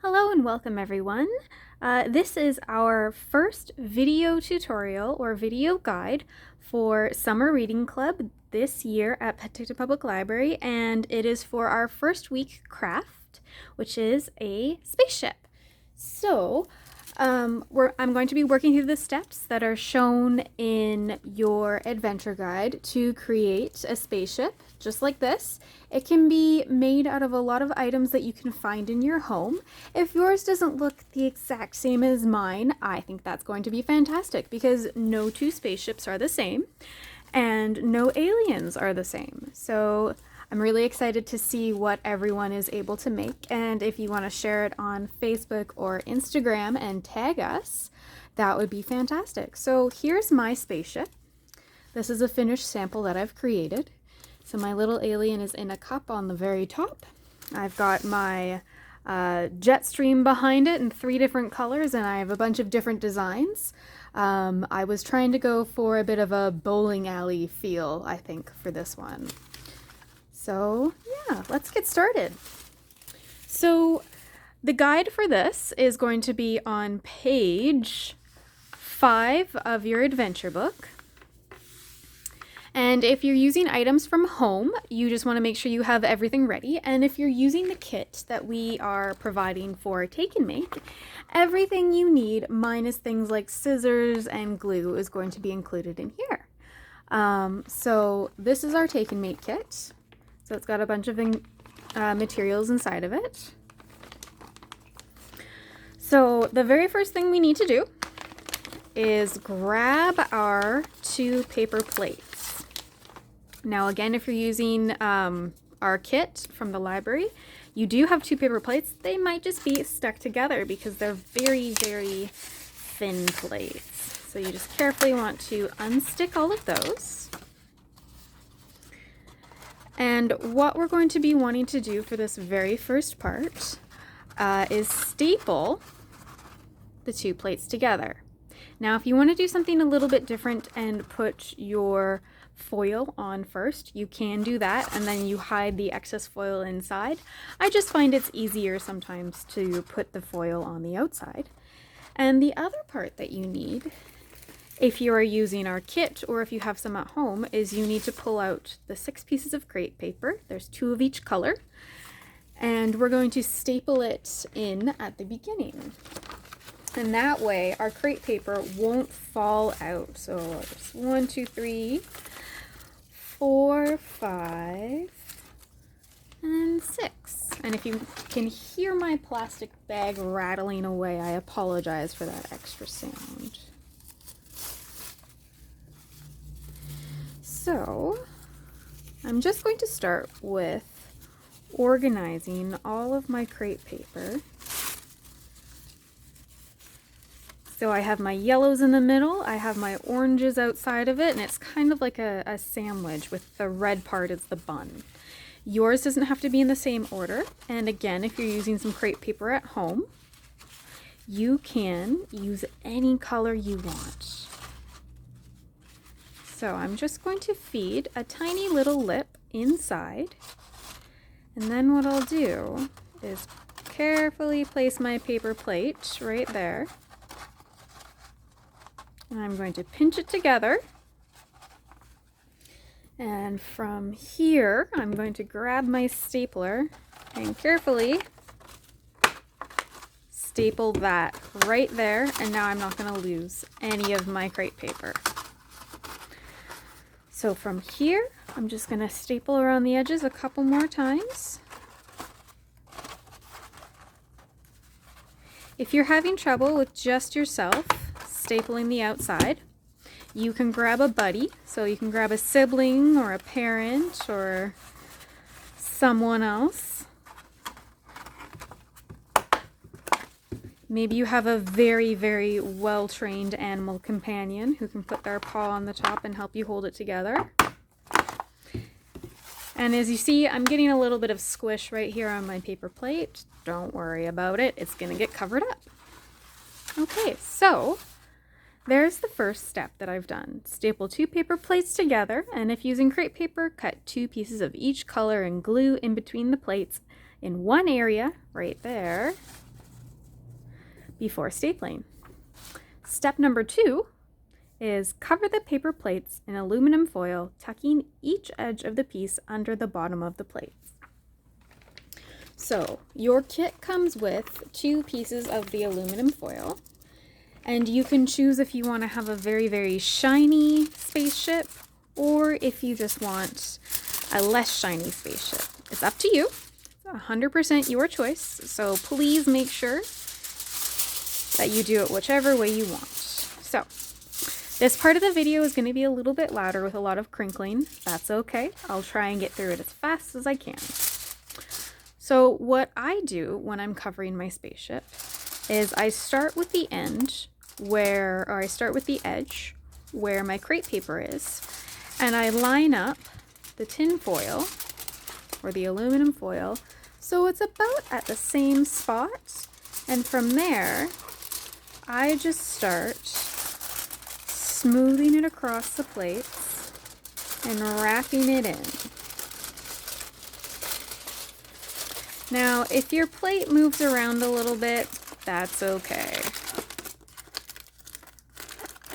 Hello and welcome everyone. This is our first video tutorial or video guide for Summer Reading Club this year at Penticton Public Library, and it is for our first week craft, which is a spaceship. So I'm going to be working through the steps that are shown in your adventure guide to create a spaceship just like this. It can be made out of a lot of items that you can find in your home. If yours doesn't look the exact same as mine, I think that's going to be fantastic because no two spaceships are the same and no aliens are the same. So I'm really excited to see what everyone is able to make, and if you want to share it on Facebook or Instagram and tag us, that would be fantastic. So here's my spaceship. This is a finished sample that I've created. So my little alien is in a cup on the very top. I've got my jet stream behind it in 3 different colors, and I have a bunch of different designs. I was trying to go for a bit of a bowling alley feel, I think, for this one. So yeah, let's get started. So the guide for this is going to be on page 5 of your adventure book. And if you're using items from home, you just want to make sure you have everything ready. And if you're using the kit that we are providing for Take and Make, everything you need, minus things like scissors and glue, is going to be included in here. So this is our Take and Make kit. So it's got a bunch of materials inside of it. So the very first thing we need to do is grab our 2 paper plates. Now again, if you're using our kit from the library, you do have 2 paper plates. They might just be stuck together because they're very, very thin plates. So you just carefully want to unstick all of those. And what we're going to be wanting to do for this very first part is staple the 2 plates together. Now, if you want to do something a little bit different and put your foil on first, you can do that, and then you hide the excess foil inside. I just find it's easier sometimes to put the foil on the outside. And the other part that you need, if you are using our kit or if you have some at home, is you need to pull out the 6 pieces of crepe paper. There's 2 of each color, and we're going to staple it in at the beginning. And that way our crepe paper won't fall out. So there's 1, 2, 3, 4, 5, and 6. And if you can hear my plastic bag rattling away, I apologize for that extra sound. So I'm just going to start with organizing all of my crepe paper. So I have my yellows in the middle, I have my oranges outside of it, and it's kind of like a sandwich with the red part as the bun. Yours doesn't have to be in the same order, and again, if you're using some crepe paper at home, you can use any color you want. So I'm just going to feed a tiny little lip inside, and then what I'll do is carefully place my paper plate right there. And I'm going to pinch it together. And from here, I'm going to grab my stapler and carefully staple that right there. And now I'm not going to lose any of my crepe paper. So from here, I'm just going to staple around the edges a couple more times. If you're having trouble with just yourself stapling the outside, you can grab a buddy. So you can grab a sibling or a parent or someone else. Maybe you have a very, very well-trained animal companion who can put their paw on the top and help you hold it together. And as you see, I'm getting a little bit of squish right here on my paper plate. Don't worry about it, it's going to get covered up. Okay, so there's the first step that I've done. Staple 2 paper plates together, and if using crepe paper, cut 2 pieces of each color and glue in between the plates in one area right there. before stapling. Step number 2 is cover the paper plates in aluminum foil, tucking each edge of the piece under the bottom of the plates. So your kit comes with 2 pieces of the aluminum foil, and you can choose if you want to have a very, very shiny spaceship or if you just want a less shiny spaceship. It's up to you. It's 100% your choice, so please make sure that you do it whichever way you want. So this part of the video is going to be a little bit louder with a lot of crinkling. That's okay. I'll try and get through it as fast as I can. So what I do when I'm covering my spaceship is I start with the edge where my crepe paper is, and I line up the tin foil or the aluminum foil so it's about at the same spot, and from there I just start smoothing it across the plates and wrapping it in. Now, if your plate moves around a little bit, that's okay.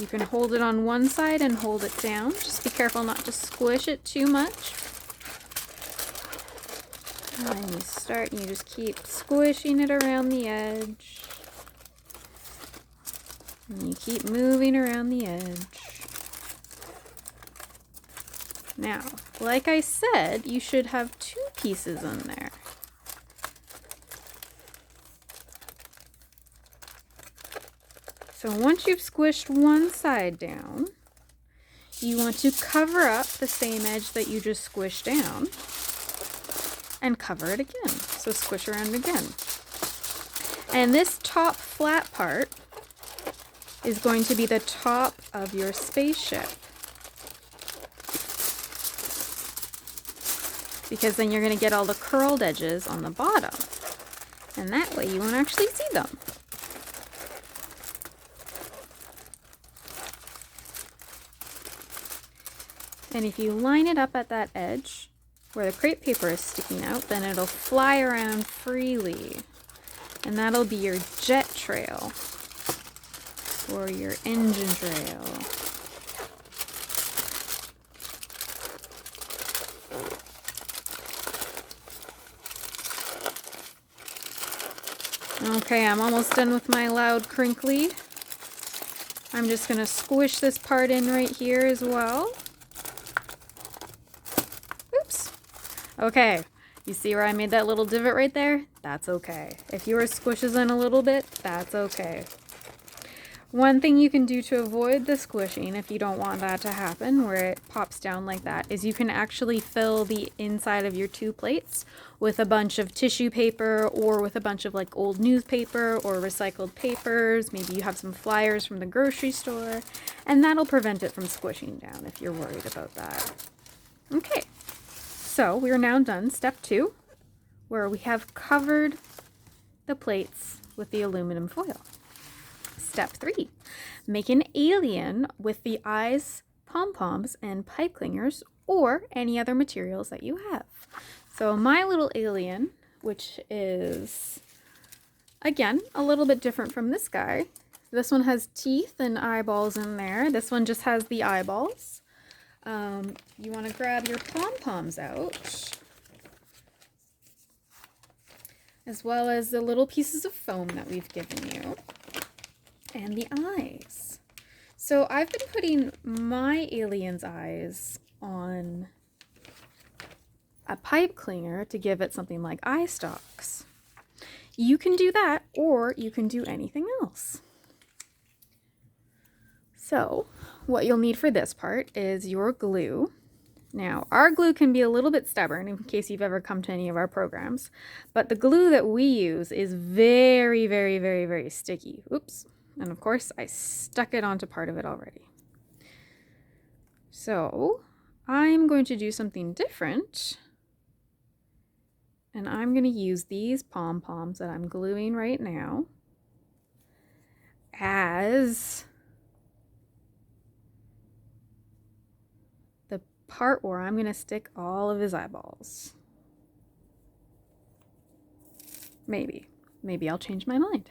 You can hold it on one side and hold it down. Just be careful not to squish it too much. And then you start and you just keep squishing it around the edge. And you keep moving around the edge. Now, like I said, you should have 2 pieces in there. So once you've squished one side down, you want to cover up the same edge that you just squished down and cover it again. So squish around again. And this top flat part is going to be the top of your spaceship, because then you're going to get all the curled edges on the bottom, and that way you won't actually see them. And if you line it up at that edge where the crepe paper is sticking out, then it'll fly around freely. And that'll be your jet trail or your engine trail. Okay, I'm almost done with my loud crinkly. I'm just going to squish this part in right here as well. Oops. Okay, you see where I made that little divot right there? That's okay. If yours squishes in a little bit, that's okay. One thing you can do to avoid the squishing, if you don't want that to happen, where it pops down like that, is you can actually fill the inside of your 2 plates with a bunch of tissue paper or with a bunch of like old newspaper or recycled papers. Maybe you have some flyers from the grocery store, and that'll prevent it from squishing down if you're worried about that. Okay, so we're now done step 2, where we have covered the plates with the aluminum foil. Step 3, make an alien with the eyes, pom-poms, and pipe clingers, or any other materials that you have. So my little alien, which is, again, a little bit different from this guy. This one has teeth and eyeballs in there. This one just has the eyeballs. You want to grab your pom-poms out, as well as the little pieces of foam that we've given you. And the eyes. So I've been putting my alien's eyes on a pipe clinger to give it something like eye stalks. You can do that, or you can do anything else. So what you'll need for this part is your glue. Now, our glue can be a little bit stubborn in case you've ever come to any of our programs, but the glue that we use is very, very, very, very sticky. Oops. And of course, I stuck it onto part of it already. So I'm going to do something different. And I'm going to use these pom-poms that I'm gluing right now as the part where I'm going to stick all of his eyeballs. Maybe. Maybe I'll change my mind.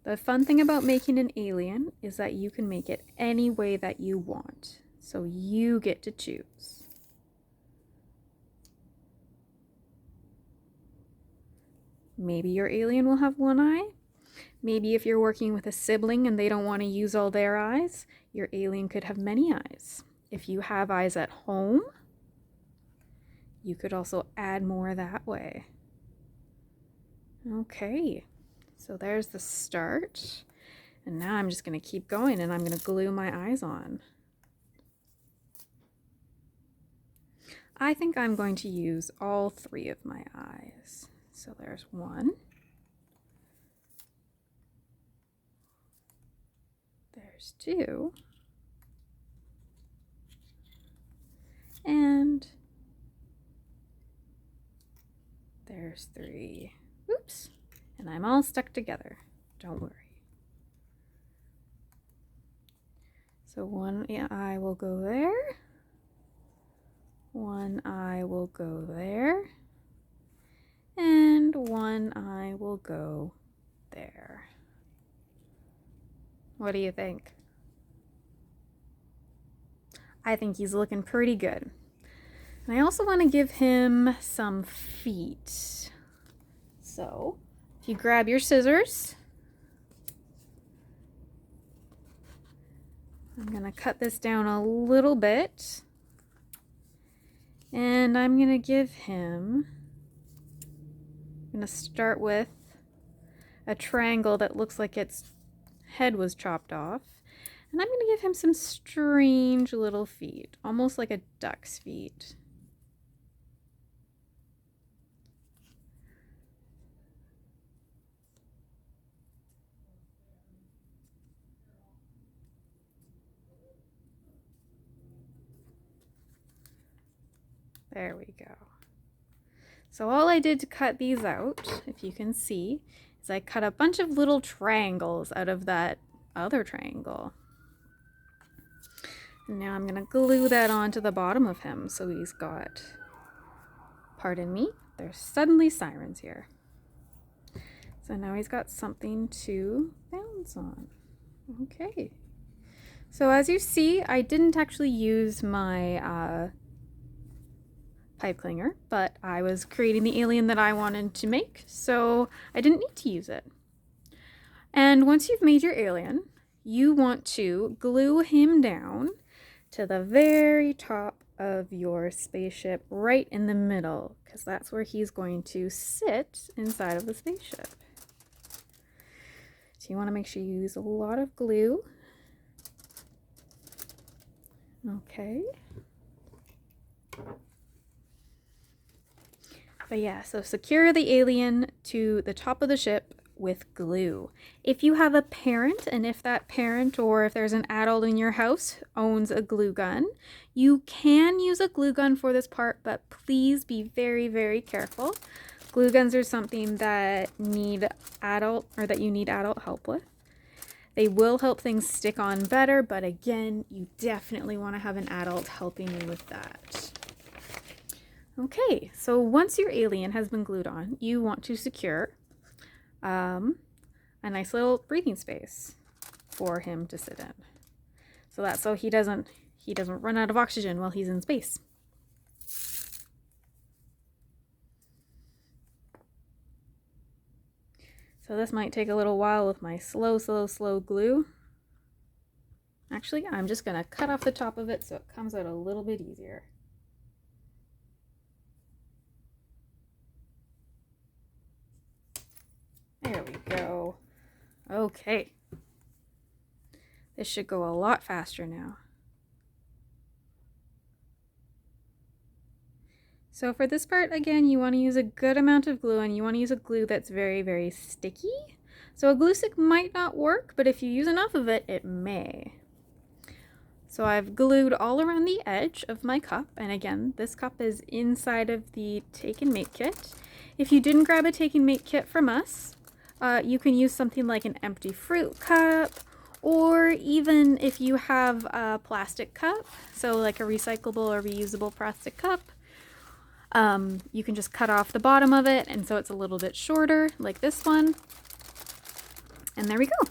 The fun thing about making an alien is that you can make it any way that you want. So you get to choose. Maybe your alien will have one eye. Maybe if you're working with a sibling and they don't want to use all their eyes, your alien could have many eyes. If you have eyes at home, you could also add more that way. Okay, so there's the start. And now I'm just going to keep going and I'm going to glue my eyes on. I think I'm going to use all 3 of my eyes. So there's 1. There's 2. And there's 3. Oops. And I'm all stuck together. Don't worry. So 1 eye will go there. 1 eye will go there. And 1 eye will go there. What do you think? I think he's looking pretty good. And I also want to give him some feet. So, if you grab your scissors, I'm going to cut this down a little bit. And I'm going to give him, I'm going to start with a triangle that looks like its head was chopped off. And I'm going to give him some strange little feet, almost like a duck's feet. There we go. So all I did to cut these out, if you can see, is I cut a bunch of little triangles out of that other triangle. And now I'm going to glue that onto the bottom of him. So he's got, pardon me, there's suddenly sirens here. So now he's got something to bounce on. Okay. So as you see, I didn't actually use my pipe clinger, but I was creating the alien that I wanted to make, so I didn't need to use it. And once you've made your alien, you want to glue him down to the very top of your spaceship, right in the middle, because that's where he's going to sit inside of the spaceship. So you want to make sure you use a lot of glue. Okay. But yeah, so secure the alien to the top of the ship with glue. If you have a parent, and if that parent or if there's an adult in your house owns a glue gun, you can use a glue gun for this part, but please be very, very careful. Glue guns are something that you need adult help with. They will help things stick on better, but again, you definitely want to have an adult helping you with that. Okay, so once your alien has been glued on, you want to secure a nice little breathing space for him to sit in. So that's so he doesn't run out of oxygen while he's in space. So this might take a little while with my slow glue. Actually, I'm just gonna cut off the top of it so it comes out a little bit easier. There we go. Okay. This should go a lot faster now. So for this part, again, you want to use a good amount of glue, and you want to use a glue that's very, very sticky. So a glue stick might not work, but if you use enough of it, it may. So I've glued all around the edge of my cup, and again, this cup is inside of the Take and Make kit. If you didn't grab a Take and Make kit from us, you can use something like an empty fruit cup, or even if you have a plastic cup, so like a recyclable or reusable plastic cup, you can just cut off the bottom of it, and so it's a little bit shorter, like this one. And there we go.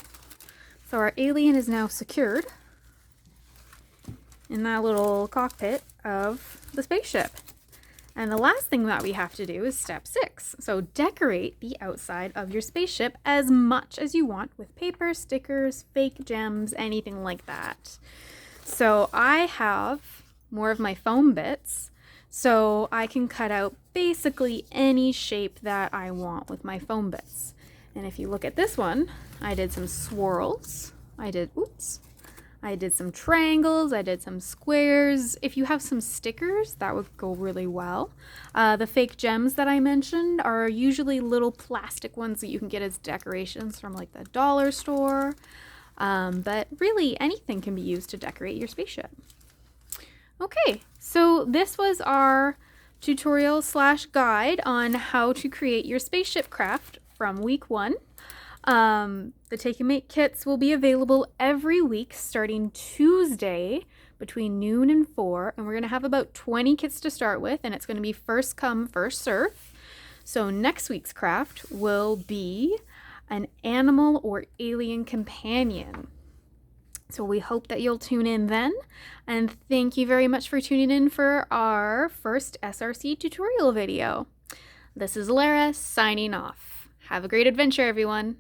So our alien is now secured in that little cockpit of the spaceship. And the last thing that we have to do is step 6. So decorate the outside of your spaceship as much as you want with paper, stickers, fake gems, anything like that. So I have more of my foam bits, so I can cut out basically any shape that I want with my foam bits. And if you look at this one, I did some swirls. I did some triangles, I did some squares. If you have some stickers, that would go really well. The fake gems that I mentioned are usually little plastic ones that you can get as decorations from like the dollar store. But really anything can be used to decorate your spaceship. Okay, so this was our tutorial / guide on how to create your spaceship craft from week 1. The Take and Make kits will be available every week starting Tuesday between noon and 4, and we're going to have about 20 kits to start with, and it's going to be first come, first serve. So next week's craft will be an animal or alien companion. So we hope that you'll tune in then, and thank you very much for tuning in for our first SRC tutorial video. This is Lara signing off. Have a great adventure, everyone.